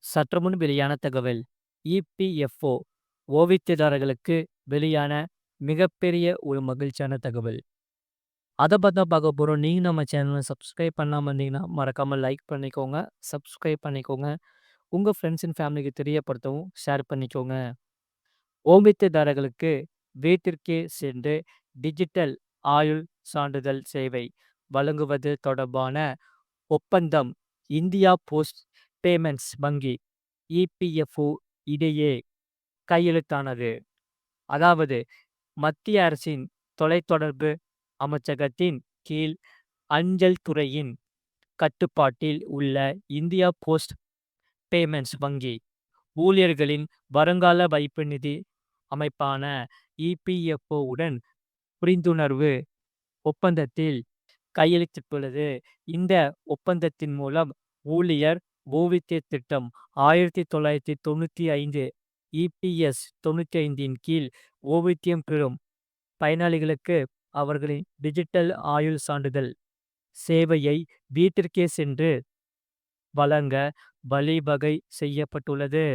சற்றுமுன் வெளியான தகவல். இபிஎஃப்ஓ ஓய்வூதியதாரர்களுக்கு வெளியான மிகப்பெரிய ஒரு மகிழ்ச்சியான தகவல். அதை பத்தி தான் பார்க்க போறோம். நீங்க நம்ம சேனலை சப்ஸ்கிரைப் பண்ணாம இருந்தீங்கன்னா மறக்காம லைக் பண்ணிக்கோங்க, சப்ஸ்கிரைப் பண்ணிக்கோங்க. உங்க ஃப்ரெண்ட்ஸ் அண்ட் ஃபேமிலிக்கு தெரியப்படுத்தவும் ஷேர் பண்ணிக்கோங்க. ஓய்வூதியதாரர்களுக்கு வீட்டிற்கே சென்று டிஜிட்டல் ஆயுள் சான்றிதழ் சேவை வழங்குவது தொடர்பான ஒப்பந்தம் இந்தியா போஸ்ட் பேமெண்ட்ஸ் வங்கி இபிஎஃப்ஓ இடையே கையெழுத்தானது. அதாவது மத்திய அரசின் தொலைத்தொடர்பு அமைச்சகத்தின் கீழ் அஞ்சல் துறையின் கட்டுப்பாட்டில் உள்ள இந்தியா போஸ்ட் பேமெண்ட்ஸ் வங்கி ஊழியர்களின் வருங்கால வைப்பு நிதி அமைப்பான இபிஎஃப்ஓ உடன் புரிந்துணர்வு ஒப்பந்தத்தில் கையெழுத்திட்டுள்ளது. இந்த ஒப்பந்தத்தின் மூலம் ஊழியர் ஓய்வூதிய திட்டம் 1995 இபிஎஸ் 95 கீழ் ஓய்வூதியம் பெறும் பயனாளிகளுக்கு அவர்களின் டிஜிட்டல் ஆயுள் சான்றிதழ் சேவையை வீட்டிற்கே சென்று வழங்க வழிவகை செய்யப்பட்டுள்ளது.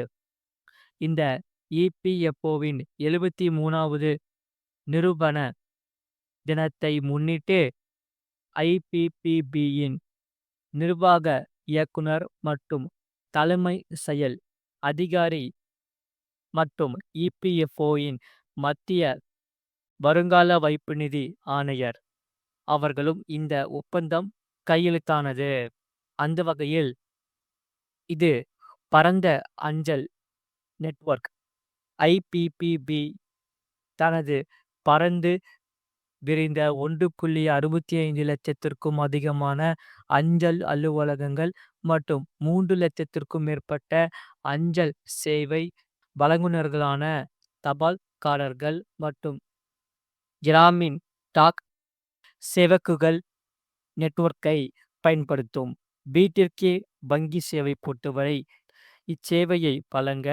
இந்த இபிஎஃப்ஓவின் 73வது நிறுவன தினத்தை முன்னிட்டு ஐபிபிபியின் நிர்வாக இயக்குனர் மற்றும் தலைமை செயல் அதிகாரி மற்றும் இபிஎஃப்ஓயின் மத்திய வருங்கால வைப்பு நிதி ஆணையர் அவர்களும் இந்த ஒப்பந்தம் கையெழுத்தானது. அந்த வகையில் இது பரந்த அஞ்சல் நெட்வொர்க் ஐபிபிபி தனது பரந்து விரிந்த 1.65 லட்சத்திற்கும் அதிகமான அஞ்சல் அலுவலகங்கள் மற்றும் 3 லட்சத்திற்கும் மேற்பட்ட அஞ்சல் சேவை வழங்குனர்களான தபால்காரர்கள் மற்றும் கிராமின் டாக் சேவக்குகள் நெட்வொர்க்கை பயன்படுத்தும். வீட்டிற்கே வங்கி சேவை பொறுத்தவரை இச்சேவையை வழங்க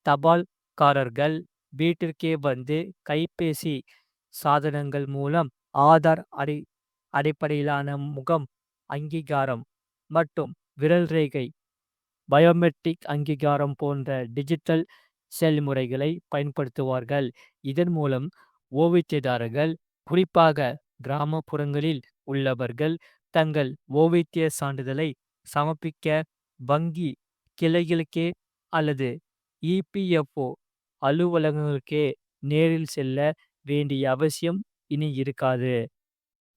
தபால்காரர்கள் வீட்டிற்கே வந்து கைபேசி சாதனங்கள் மூலம் ஆதார் அடிப்படையிலான முகம் அங்கீகாரம் மற்றும் விரல் ரேகை பயோமெட்ரிக் அங்கீகாரம் போன்ற டிஜிட்டல் செயல்முறைகளை பயன்படுத்துவார்கள். இதன் மூலம் ஓய்வூதியதாரர்கள், குறிப்பாக கிராமப்புறங்களில் உள்ளவர்கள், தங்கள் ஓய்வூதிய சான்றிதழை சமர்ப்பிக்க வங்கி கிளைகளுக்கே அல்லது இபிஎஃப்ஓ அலுவலகங்களுக்கே நேரில் செல்ல வேண்டிய அவசியம் இனி இருக்காது.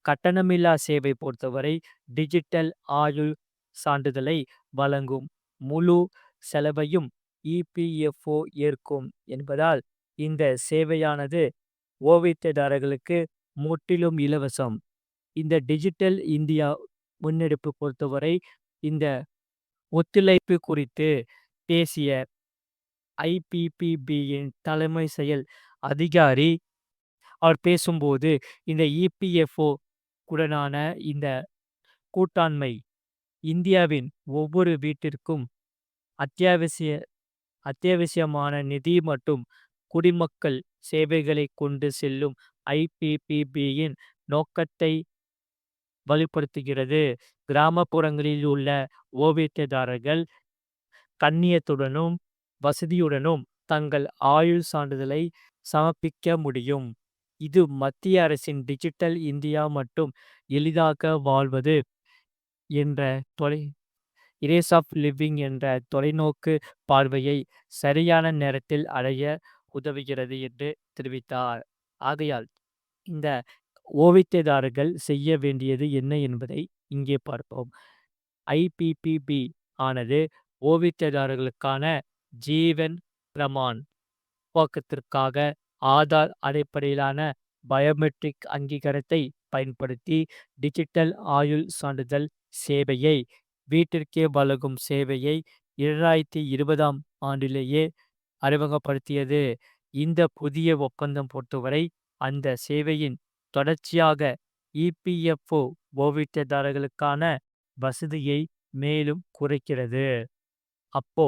கட்டணமில்லா சேவை பொறுத்தவரை டிஜிட்டல் ஆயுள் சான்றிதழை வழங்கும் முழு செலவையும் இபிஎஃப்ஓ ஏற்கும் என்பதால் இந்த சேவையானது ஓய்வூதியதாரர்களுக்கு முற்றிலும் இலவசம். இந்த டிஜிட்டல் இந்தியா முன்னெடுப்பு பொறுத்தவரை இந்த ஒத்துழைப்பு குறித்து பேசிய ஐபிபிபியின் தலைமை செயல் அதிகாரி அவர் பேசும்போது, இந்த இபிஎஃப்ஓ உடனான இந்த கூட்டாண்மை இந்தியாவின் ஒவ்வொரு வீட்டிற்கும் அத்தியாவசியமான நிதி மற்றும் குடிமக்கள் சேவைகளை கொண்டு செல்லும் ஐபிபிபியின் நோக்கத்தை வலுப்படுத்துகிறது. கிராமப்புறங்களில் உள்ள ஓய்வூதியதாரர்கள் கண்ணியத்துடனும் வசதியுடனும் தங்கள் ஆயுள் சான்றிதழை சமர்ப்பிக்க முடியும். இது மத்திய அரசின் டிஜிட்டல் இந்தியா மற்றும் எளிதாக வாழ்வது என்ற இரேஸ் ஆஃப் லிவிங் என்ற தொலைநோக்கு பார்வையை சரியான நேரத்தில் அடைய உதவுகிறது என்று தெரிவித்தார். ஆகையால் இந்த ஓய்வூதியதாரர்கள் செய்ய வேண்டியது என்ன என்பதை இங்கே பார்ப்போம். ஐபிபிபி ஆனது ஓய்வூதியதாரர்களுக்கான ஜீவன் பிரமான் போக்கத்திற்காக ஆதார் அடிப்படையிலான பயோமெட்ரிக் அங்கீகாரத்தை பயன்படுத்தி டிஜிட்டல் ஆயுள் சான்றிதழ் சேவையை வீட்டிற்கே வழங்கும் சேவையை 2020ஆம் ஆண்டிலேயே அறிமுகப்படுத்தியது. இந்த புதிய ஒப்பந்தம் பொறுத்தவரை அந்த சேவையின் தொடர்ச்சியாக இபிஎஃப்ஓ ஓய்வூதியதாரர்களுக்கான வசதியை மேலும் குறைக்கிறது. அப்போ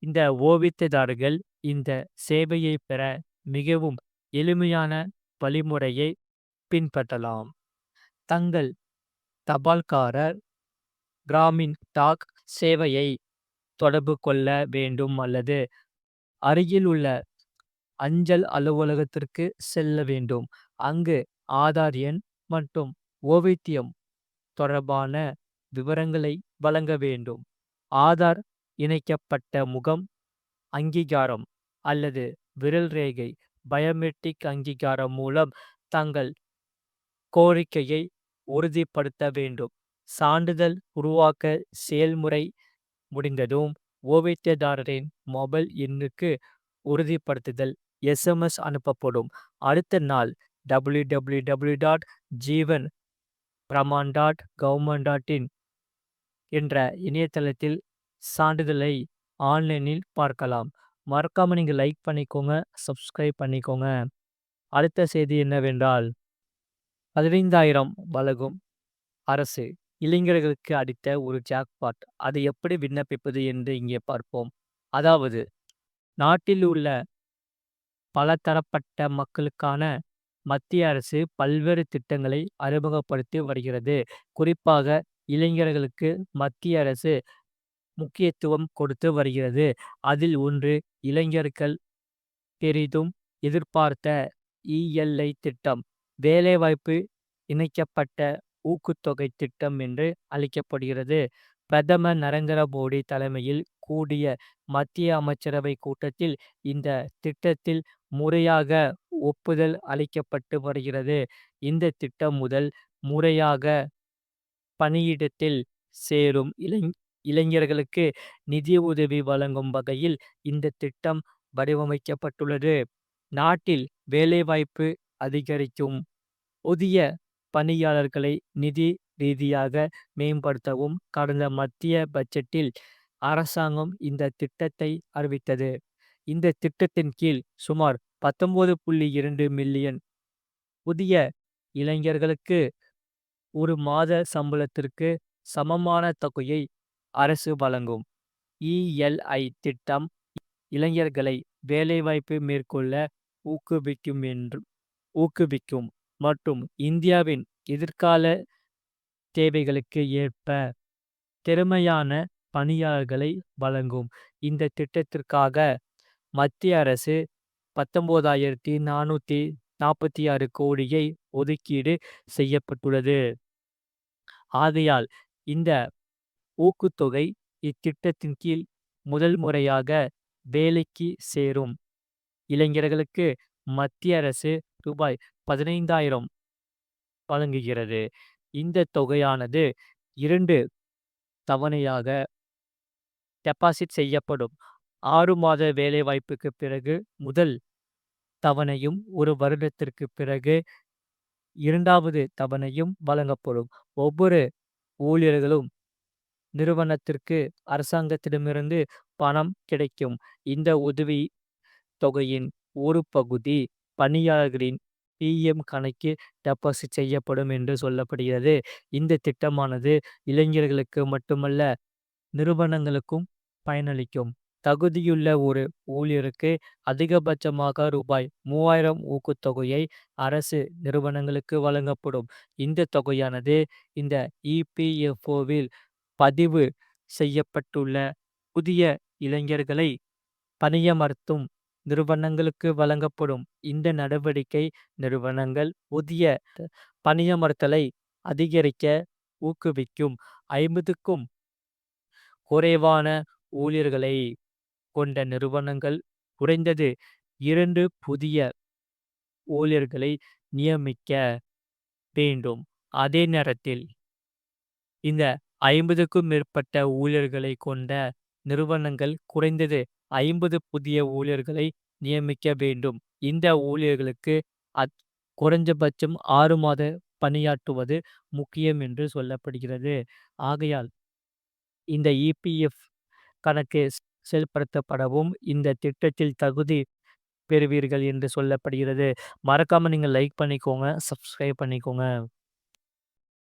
இந்த ஓய்வூதியதாரர்கள் இந்த சேவையை பெற மிகவும் எளிமையான வழிமுறையை பின்பற்றலாம். தங்கள் தபால்காரர் கிராமின் டாக் சேவையை தொடர்பு கொள்ள வேண்டும் அல்லது அருகில் உள்ள அஞ்சல் அலுவலகத்திற்கு செல்ல வேண்டும். அங்கு ஆதார் எண் மற்றும் ஓவித்தியம் தொடர்பான விவரங்களை வழங்க வேண்டும். ஆதார் இணைக்கப்பட்ட முகம் அங்கீகாரம் அல்லது விரல் ரேகை பயோமெட்ரிக் அங்கீகாரம் மூலம் தங்கள் கோரிக்கையை உறுதிப்படுத்த வேண்டும். சான்றிதழ் உருவாக்க செயல்முறை முடிந்ததும் ஓவியதாரரின் மொபைல் எண்ணுக்கு உறுதிப்படுத்துதல் எஸ்எம்எஸ் அனுப்பப்படும். அடுத்த நாள் www.jeevanpraman.government.in என்ற இணையதளத்தில் சான்றிதழை ஆன்லைனில் பார்க்கலாம். மறக்காம நீங்க லைக் பண்ணிக்கோங்க, சப்ஸ்கிரைப் பண்ணிக்கோங்க. அடுத்த செய்தி என்னவென்றால் 15,000 வழங்கும் அரசு இளைஞர்களுக்கு அடித்த ஒரு ஜாக்பாட். அதை எப்படி விண்ணப்பிப்பது என்று இங்கே பார்ப்போம். அதாவது நாட்டில் உள்ள பலதரப்பட்ட மக்களுக்கான மத்திய அரசு பல்வேறு திட்டங்களை அறிமுகப்படுத்தி வருகிறது. குறிப்பாக இளைஞர்களுக்கு மத்திய அரசு முக்கியத்துவம் கொடுத்து வருகிறது. அதில் ஒன்று இளைஞர்கள் பெரிதும் எதிர்பார்த்த இஎல்ஐ திட்டம். வேலைவாய்ப்பு இணைக்கப்பட்ட ஊக்குத்தொகை திட்டம் என்று அழைக்கப்படுகிறது. பிரதமர் நரேந்திர மோடி தலைமையில் கூடிய மத்திய அமைச்சரவை கூட்டத்தில் இந்த திட்டத்தில் முறையாக ஒப்புதல் அளிக்கப்பட்டு வருகிறது. இந்த திட்டம் முதல் முறையாக பணியிடத்தில் சேரும் இளைஞர்களுக்கு நிதி உதவி வழங்கும் வகையில் இந்த திட்டம் வடிவமைக்கப்பட்டுள்ளது. நாட்டில் வேலைவாய்ப்பு அதிகரிக்கும் புதிய பணியாளர்களை நிதி ரீதியாக மேம்படுத்தவும் கடந்த மத்திய பட்ஜெட்டில் அரசாங்கம் இந்த திட்டத்தை அறிவித்தது. இந்த திட்டத்தின் கீழ் சுமார் 19.2 மில்லியன் புதிய இளைஞர்களுக்கு ஒரு மாத சம்பளத்திற்கு சமமான தொகையை அரசு வழங்கும். இஎல்ஐ திட்டம் இளைஞர்களை வேலைவாய்ப்பு மேற்கொள்ள ஊக்குவிக்கும் மற்றும் இந்தியாவின் எதிர்கால தேவைகளுக்கு ஏற்ப திறமையான பணியாளர்களை வழங்கும். இந்த திட்டத்திற்காக மத்திய அரசு 19,446 கோடியை ஒதுக்கீடு செய்யப்பட்டுள்ளது. ஆகையால் இந்த ஊக்குத்தொகை இத்திட்டத்தின் கீழ் முதல் முறையாக வேலைக்கு சேரும் இளைஞர்களுக்கு மத்திய அரசு ரூபாய் 15,000 வழங்குகிறது. இந்த தொகையானது 2 தவணையாக டெபாசிட் செய்யப்படும். 6 மாத வேலைவாய்ப்புக்கு பிறகு முதல் தவணையும் 1 வருடத்திற்கு பிறகு 2வது தவணையும் வழங்கப்படும். ஒவ்வொரு ஊழியர்களும் நிறுவனத்திற்கு அரசாங்கத்திடமிருந்து பணம் கிடைக்கும். இந்த உதவி தொகையின் ஒரு பகுதி பணியாளர்களின் பிஎம் கணக்கு டெபாசிட் செய்யப்படும் என்று சொல்லப்படுகிறது. இந்த திட்டமானது இளைஞர்களுக்கு மட்டுமல்ல நிறுவனங்களுக்கும் பயனளிக்கும். தகுதியுள்ள ஒரு ஊழியருக்கு அதிகபட்சமாக ரூபாய் 3,000 ஊக்கத்தொகையை அரசு நிறுவனங்களுக்கு வழங்கப்படும். இந்த தொகையானது இந்த இபிஎஃப்ஓவில் பதிவு செய்யப்பட்டுள்ள புதிய இளைஞர்களை பணியமர்த்தும் நிறுவனங்களுக்கு வழங்கப்படும். இந்த நடவடிக்கை நிறுவனங்கள் புதிய பணியமர்த்தலை அதிகரிக்க ஊக்குவிக்கும். 50க்கும் குறைவான ஊழியர்களை கொண்ட நிறுவனங்கள் குறைந்தது 2 புதிய ஊழியர்களை நியமிக்க வேண்டும். அதே நேரத்தில் இந்த 50க்கும் மேற்பட்ட ஊழியர்களை கொண்ட நிறுவனங்கள் குறைந்தது 50 புதிய ஊழியர்களை நியமிக்க வேண்டும். இந்த ஊழியர்களுக்கு குறைஞ்சபட்சம் 6 மாத பணியாற்றுவது முக்கியம் என்று சொல்லப்படுகிறது. ஆகையால் இந்த இபிஎஃப் கணக்கு செயல்படுத்தப்படவும் இந்த திட்டத்தில் தகுதி பெறுவீர்கள் என்று சொல்லப்படுகிறது. மறக்காம நீங்க லைக் பண்ணிக்கோங்க, சப்ஸ்கிரைப் பண்ணிக்கோங்க.